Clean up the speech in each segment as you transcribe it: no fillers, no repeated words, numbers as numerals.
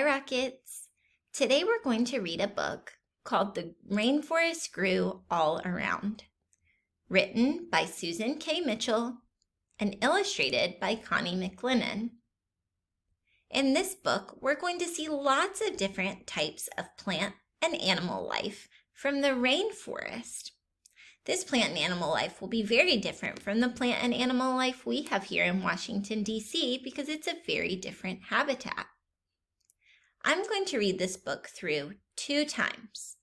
Rockets! Today we're going to read a book called The Rainforest Grew All Around, written by Susan K. Mitchell and illustrated by Connie McLennan. In this book, we're going to see lots of different types of plant and animal life from the rainforest. This plant and animal life will be very different from the plant and animal life we have here in Washington, D.C. because it's a very different habitat. I'm going to read this book through 2 times.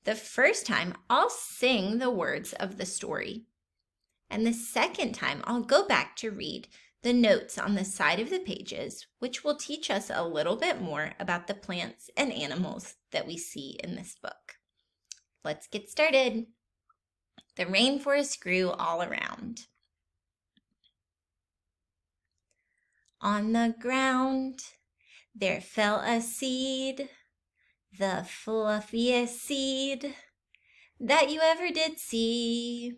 The first time, I'll sing the words of the story. And the second time, I'll go back to read the notes on the side of the pages, which will teach us a little bit more about the plants and animals that we see in this book. Let's get started. The rainforest grew all around. On the ground, there fell a seed, the fluffiest seed that you ever did see.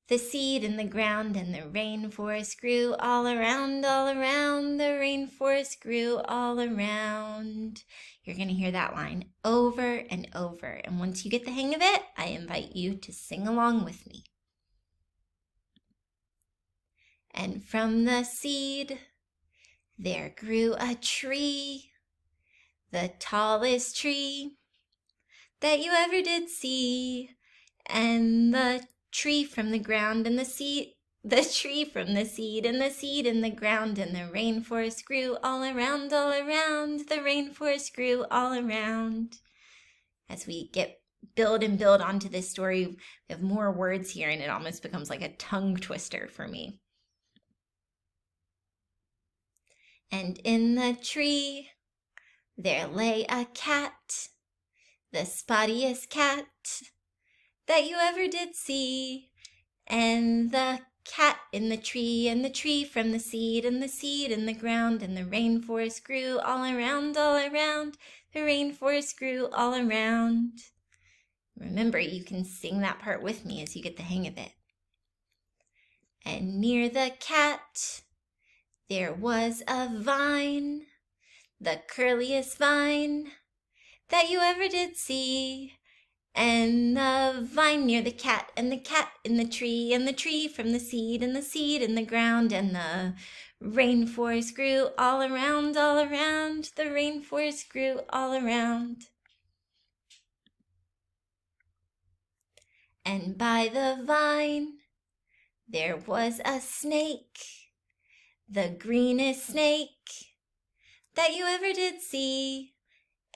The seed in the ground and the rainforest grew all around, the rainforest grew all around. You're going to hear that line over and over, and once you get the hang of it, I invite you to sing along with me. And from the seed, there grew a tree, the tallest tree that you ever did see. And the tree from the ground and the seed, the tree from the seed and the seed in the ground, and the rainforest grew all around, the rainforest grew all around. As we build onto this story, we have more words here, and it almost becomes like a tongue twister for me. And in the tree, there lay a cat, the spottiest cat that you ever did see. And the cat in the tree, and the tree from the seed, and the seed in the ground, and the rainforest grew all around, the rainforest grew all around. Remember, you can sing that part with me as you get the hang of it. And near the cat, there was a vine, the curliest vine that you ever did see. And the vine near the cat, and the cat in the tree, and the tree from the seed, and the seed in the ground, and the rainforest grew all around, the rainforest grew all around. And by the vine, there was a snake, the greenest snake that you ever did see.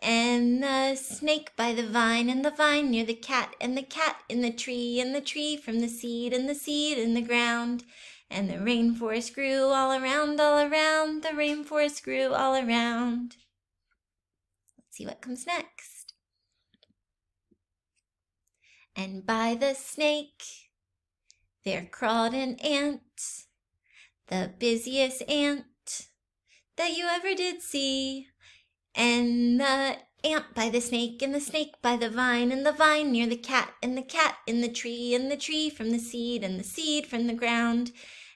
And the snake by the vine, and the vine near the cat, and the cat in the tree from the seed, and the seed in the ground. And the rainforest grew all around, the rainforest grew all around. Let's see what comes next. And by the snake, there crawled an ant, the busiest ant that you ever did see. And the ant by the snake, and the snake by the vine, and the vine near the cat, and the cat in the tree from the seed, and the seed from the ground.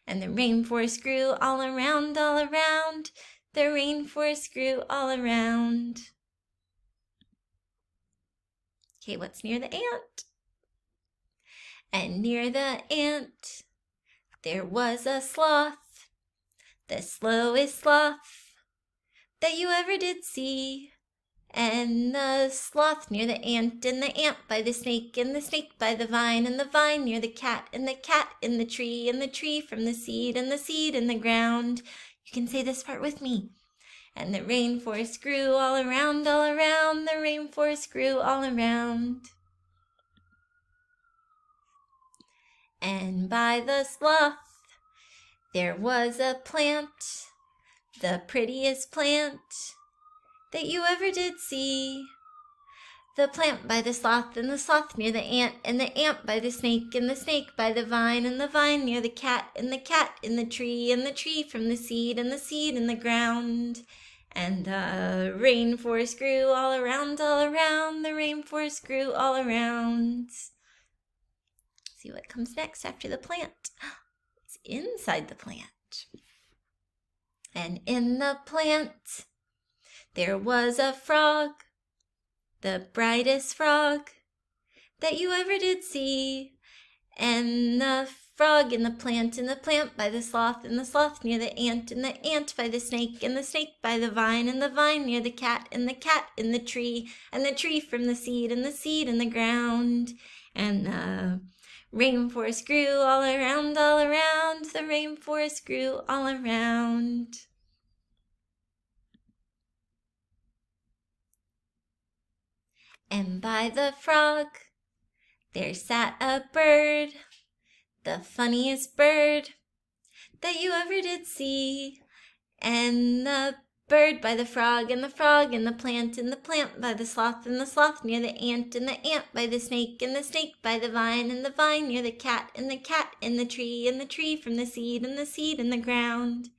And the rainforest grew all around, the rainforest grew all around. Okay, what's near the ant? And near the ant, there was a sloth, the slowest sloth that you ever did see. And the sloth near the ant, and the ant by the snake, and the snake by the vine, and the vine near the cat, and the cat in the tree from the seed, and the seed in the ground. You can say this part with me. And the rainforest grew all around, the rainforest grew all around. And by the sloth, there was a plant, the prettiest plant that you ever did see. The plant by the sloth, and the sloth near the ant, and the ant by the snake, and the snake by the vine, and the vine near the cat, and the cat in the tree from the seed, and the seed in the ground. And the rainforest grew all around, the rainforest grew all around. See what comes next after the plant. It's inside the plant. And in the plant, there was a frog, the brightest frog that you ever did see. And the frog in the plant by the sloth, and the sloth near the ant by the snake, and the snake by the vine, and the vine near the cat, and the cat in the tree, and the tree from the seed, and the seed in the ground. And the rainforest grew all around, the rainforest grew all around. And by the frog there sat a bird, the funniest bird that you ever did see. And the bird by the frog, and the frog in the plant by the sloth, and the sloth near the ant by the snake, and the snake by the vine, and the vine near the cat, and the cat in the tree from the seed, and the seed in the ground.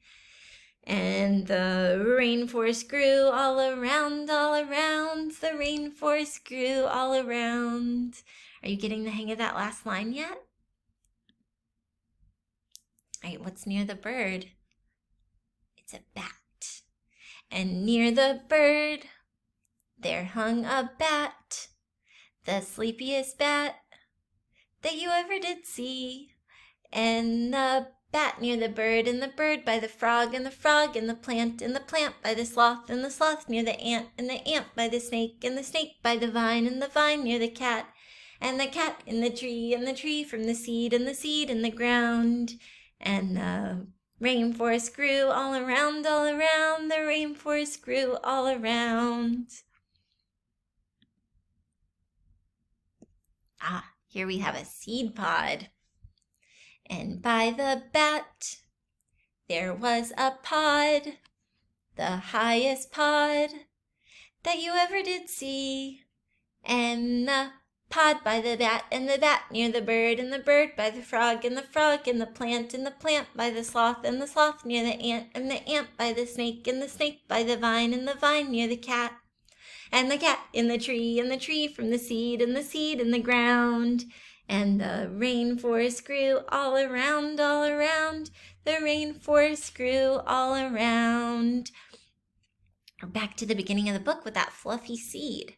And the rainforest grew all around, the rainforest grew all around. Are you getting the hang of that last line yet? All right, what's near the bird? It's a bat. And near the bird, there hung a bat, the sleepiest bat that you ever did see. And the bat near the bird, and the bird by the frog, and the frog in the plant by the sloth, and the sloth near the ant by the snake, and the snake by the vine, and the vine near the cat, and the cat in the tree from the seed, and the seed in the ground. And the rainforest grew all around, the rainforest grew all around. Here we have a seed pod. And by the bat there was a pod, the highest pod that you ever did see. And the pod by the bat, and the bat near the bird, and the bird by the frog, and the frog in the plant by the sloth, and the sloth near the ant by the snake, and the snake by the vine, and the vine near the cat, and the cat in the tree from the seed, and the seed in the ground. And the rainforest grew all around, the rainforest grew all around. We're back to the beginning of the book with that fluffy seed.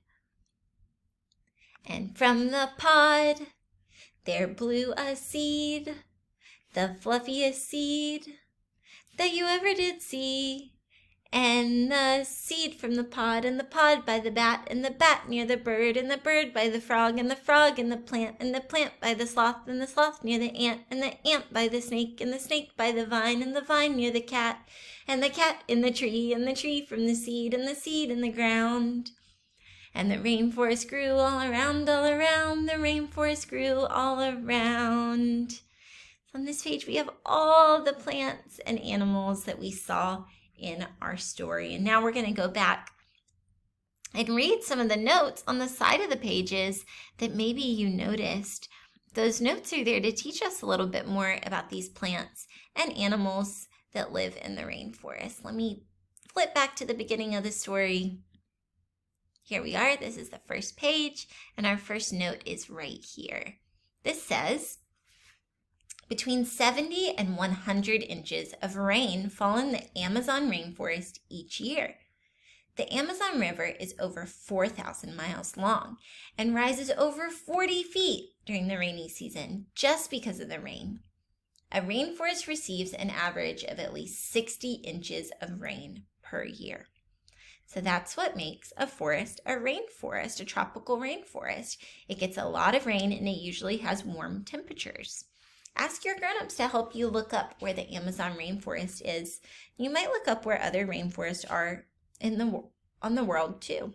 And from the pod there blew a seed, the fluffiest seed that you ever did see. And the seed from the pod, and the pod by the bat, and the bat near the bird, and the bird by the frog, and the frog in the plant by the sloth, and the sloth near the ant by the snake, and the snake by the vine, and the vine near the cat, and the cat in the tree from the seed, and the seed in the ground. And the rainforest grew all around, the rainforest grew all around. So on this page we have all the plants and animals that we saw in our story. And now we're going to go back and read some of the notes on the side of the pages that maybe you noticed. Those notes are there to teach us a little bit more about these plants and animals that live in the rainforest. Let me flip back to the beginning of the story. Here we are. This is the first page, and our first note is right here. This says, between 70 and 100 inches of rain fall in the Amazon rainforest each year. The Amazon River is over 4,000 miles long and rises over 40 feet during the rainy season just because of the rain. A rainforest receives an average of at least 60 inches of rain per year. So that's what makes a forest a rainforest, a tropical rainforest. It gets a lot of rain and it usually has warm temperatures. Ask your grown-ups to help you look up where the Amazon rainforest is. You might look up where other rainforests are on the world too.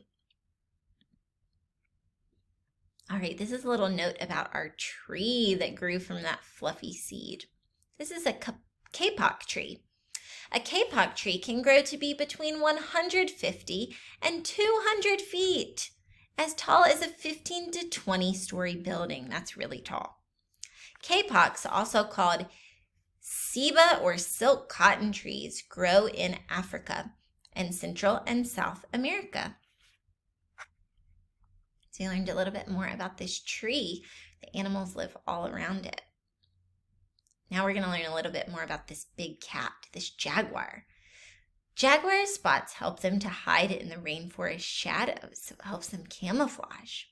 All right, this is a little note about our tree that grew from that fluffy seed. This is a kapok tree. A kapok tree can grow to be between 150 and 200 feet, as tall as a 15 to 20 story building. That's really tall. Kapoks, also called ceiba or silk cotton trees, grow in Africa and Central and South America. So you learned a little bit more about this tree. The animals live all around it. Now we're going to learn a little bit more about this big cat, this jaguar. Jaguar spots help them to hide in the rainforest shadows, so it helps them camouflage.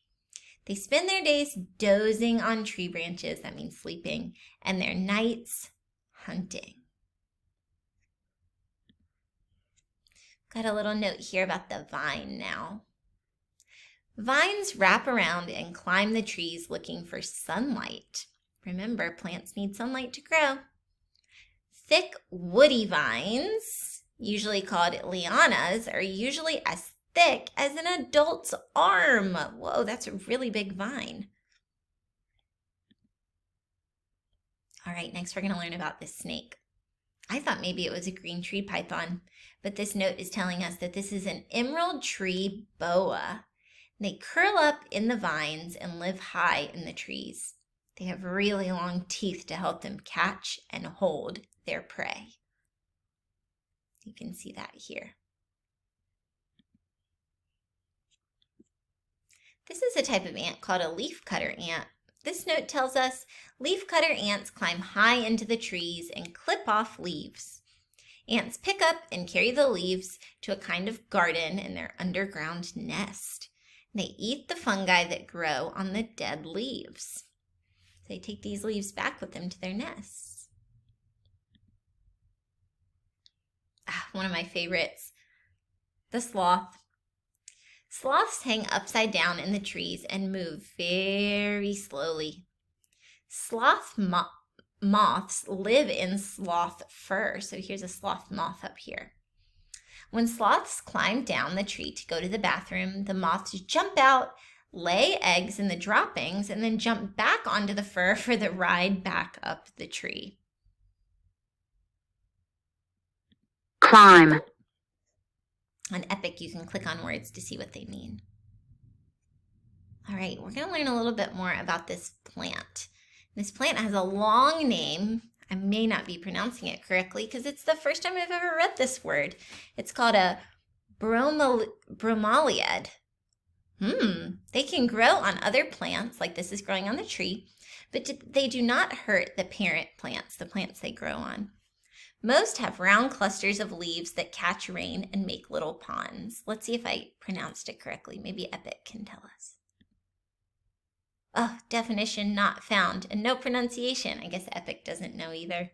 They spend their days dozing on tree branches, that means sleeping, and their nights hunting. Got a little note here about the vine now. Vines wrap around and climb the trees looking for sunlight. Remember, plants need sunlight to grow. Thick, woody vines, usually called lianas, are usually as thick as an adult's arm. Whoa, that's a really big vine. All right, next we're going to learn about this snake. I thought maybe it was a green tree python, but this note is telling us that this is an emerald tree boa. They curl up in the vines and live high in the trees. They have really long teeth to help them catch and hold their prey. You can see that here. This is a type of ant called a leafcutter ant. This note tells us leafcutter ants climb high into the trees and clip off leaves. Ants pick up and carry the leaves to a kind of garden in their underground nest. They eat the fungi that grow on the dead leaves. They take these leaves back with them to their nests. One of my favorites, the sloth. Sloths hang upside down in the trees and move very slowly. Sloth moths live in sloth fur. So here's a sloth moth up here. When sloths climb down the tree to go to the bathroom, the moths jump out, lay eggs in the droppings, and then jump back onto the fur for the ride back up the tree. Climb. On Epic, you can click on words to see what they mean. All right, we're going to learn a little bit more about this plant. This plant has a long name. I may not be pronouncing it correctly because it's the first time I've ever read this word. It's called a bromeliad. They can grow on other plants, like this is growing on the tree, but they do not hurt the parent plants, the plants they grow on. Most have round clusters of leaves that catch rain and make little ponds. Let's see if I pronounced it correctly. Maybe Epic can tell us. Oh, definition not found and no pronunciation. I guess Epic doesn't know either.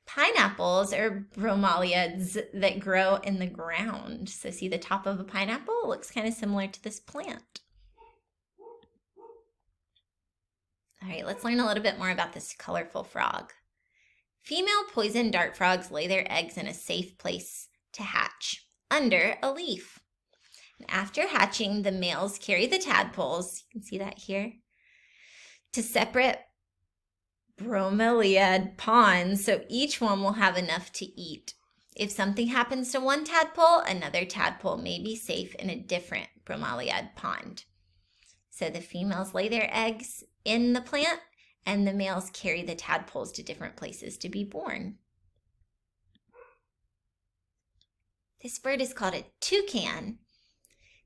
Pineapples are bromeliads that grow in the ground. So see the top of a pineapple? It looks kind of similar to this plant. All right, let's learn a little bit more about this colorful frog. Female poison dart frogs lay their eggs in a safe place to hatch, under a leaf. And after hatching, the males carry the tadpoles, you can see that here, to separate bromeliad ponds, so each one will have enough to eat. If something happens to one tadpole, another tadpole may be safe in a different bromeliad pond. So the females lay their eggs in the plant, and the males carry the tadpoles to different places to be born. This bird is called a toucan.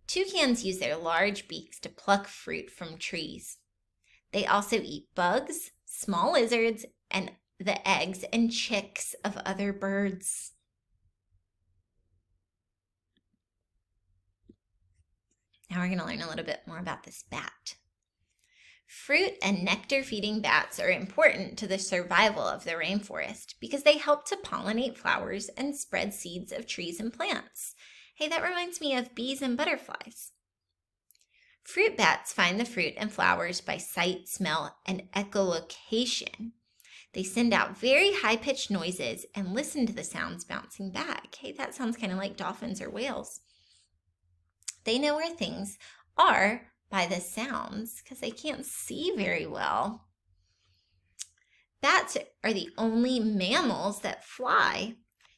Toucans use their large beaks to pluck fruit from trees. They also eat bugs, small lizards, and the eggs and chicks of other birds. Now we're going to learn a little bit more about this bat. Fruit and nectar-feeding bats are important to the survival of the rainforest because they help to pollinate flowers and spread seeds of trees and plants. Hey, that reminds me of bees and butterflies. Fruit bats find the fruit and flowers by sight, smell, and echolocation. They send out very high-pitched noises and listen to the sounds bouncing back. Hey, that sounds kind of like dolphins or whales. They know where things are by the sounds because they can't see very well. Bats are the only mammals that fly.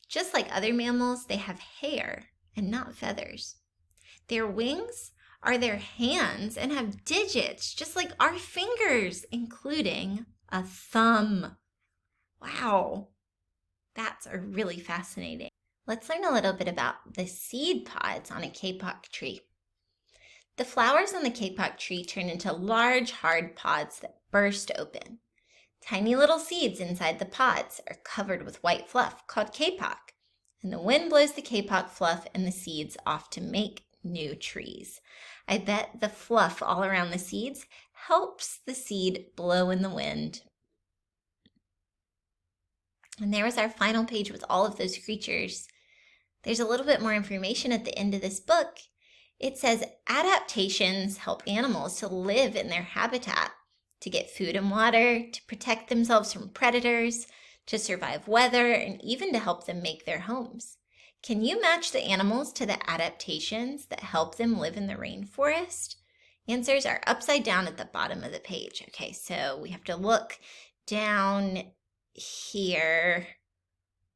Just like other mammals, they have hair and not feathers. Their wings are their hands and have digits just like our fingers, including a thumb. Wow, bats are really fascinating. Let's learn a little bit about the seed pods on a kapok tree. The flowers on the kapok tree turn into large, hard pods that burst open. Tiny little seeds inside the pods are covered with white fluff called kapok, And the wind blows the kapok fluff and the seeds off to make new trees. I bet the fluff all around the seeds helps the seed blow in the wind. And there was our final page with all of those creatures. There's a little bit more information at the end of this book. It says adaptations help animals to live in their habitat, to get food and water, to protect themselves from predators, to survive weather, and even to help them make their homes. Can you match the animals to the adaptations that help them live in the rainforest? Answers are upside down at the bottom of the page. Okay, so we have to look down here.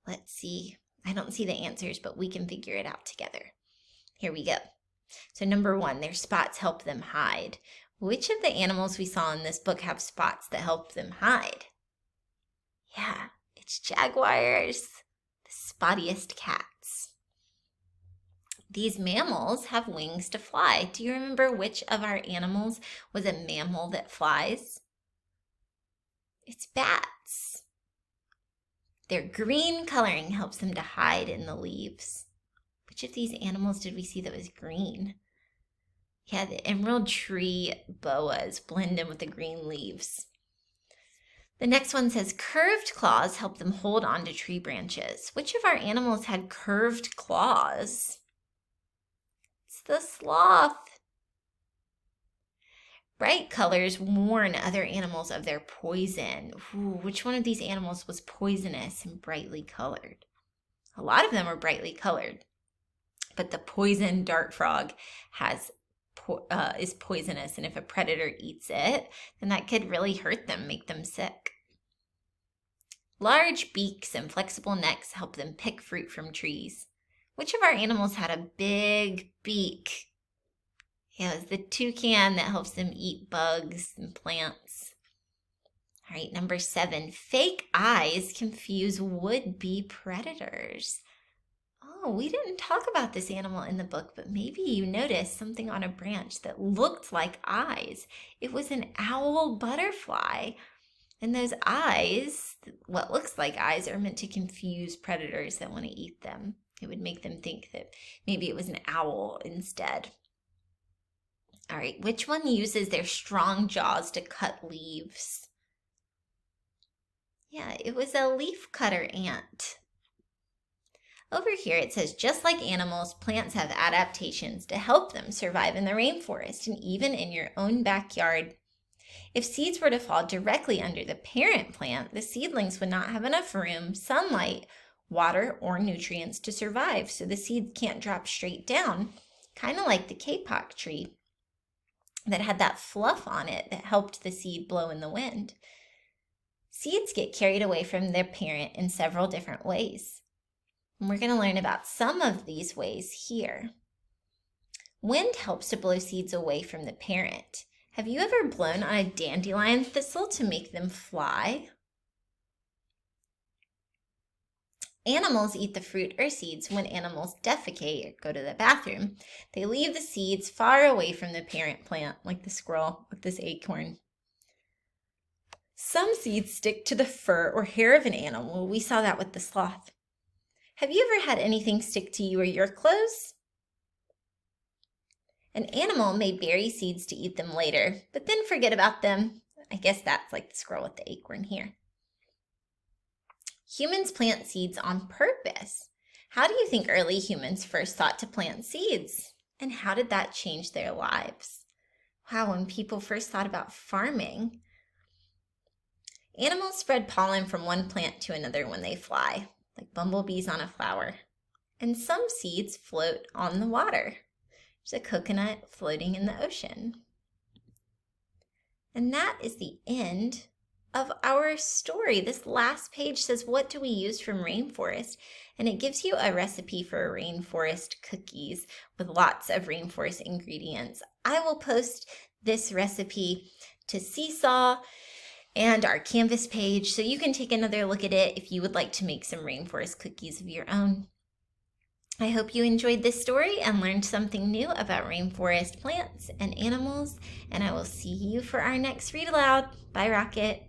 Let's see. I don't see the answers, but we can figure it out together. Here we go. So number 1, their spots help them hide. Which of the animals we saw in this book have spots that help them hide? Yeah, it's jaguars, the spottiest cats. These mammals have wings to fly. Do you remember which of our animals was a mammal that flies? It's bats. Their green coloring helps them to hide in the leaves. Which of these animals did we see that was green? Yeah, the emerald tree boas blend in with the green leaves. The next one says curved claws help them hold onto tree branches. Which of our animals had curved claws? It's the sloth. Bright colors warn other animals of their poison. Ooh, which one of these animals was poisonous and brightly colored? A lot of them are brightly colored, but the poison dart frog is poisonous, and if a predator eats it, then that could really hurt them, make them sick. Large beaks and flexible necks help them pick fruit from trees. Which of our animals had a big beak? Yeah, it's the toucan that helps them eat bugs and plants. All right, number 7, fake eyes confuse would-be predators. Oh, we didn't talk about this animal in the book, but maybe you noticed something on a branch that looked like eyes. It was an owl butterfly. And those eyes, what looks like eyes, are meant to confuse predators that want to eat them. It would make them think that maybe it was an owl instead. All right, which one uses their strong jaws to cut leaves? Yeah, it was a leaf cutter ant. Over here it says, just like animals, plants have adaptations to help them survive in the rainforest and even in your own backyard. If seeds were to fall directly under the parent plant, the seedlings would not have enough room, sunlight, water, or nutrients to survive, so the seeds can't drop straight down, kind of like the kapok tree that had that fluff on it that helped the seed blow in the wind. Seeds get carried away from their parent in several different ways. And we're going to learn about some of these ways here. Wind helps to blow seeds away from the parent. Have you ever blown on a dandelion thistle to make them fly? Animals eat the fruit or seeds when animals defecate or go to the bathroom. They leave the seeds far away from the parent plant, like the squirrel with this acorn. Some seeds stick to the fur or hair of an animal. We saw that with the sloth. Have you ever had anything stick to you or your clothes? An animal may bury seeds to eat them later, but then forget about them. I guess that's like the squirrel with the acorn here. Humans plant seeds on purpose. How do you think early humans first thought to plant seeds? And how did that change their lives? Wow, when people first thought about farming. Animals spread pollen from one plant to another when they fly, like bumblebees on a flower. And some seeds float on the water. There's a coconut floating in the ocean. And that is the end of our story. This last page says, what do we use from rainforest? And it gives you a recipe for rainforest cookies with lots of rainforest ingredients. I will post this recipe to Seesaw and our Canvas page so you can take another look at it if you would like to make some rainforest cookies of your own. I hope you enjoyed this story and learned something new about rainforest plants and animals, and I will see you for our next read aloud. Bye, Rocket.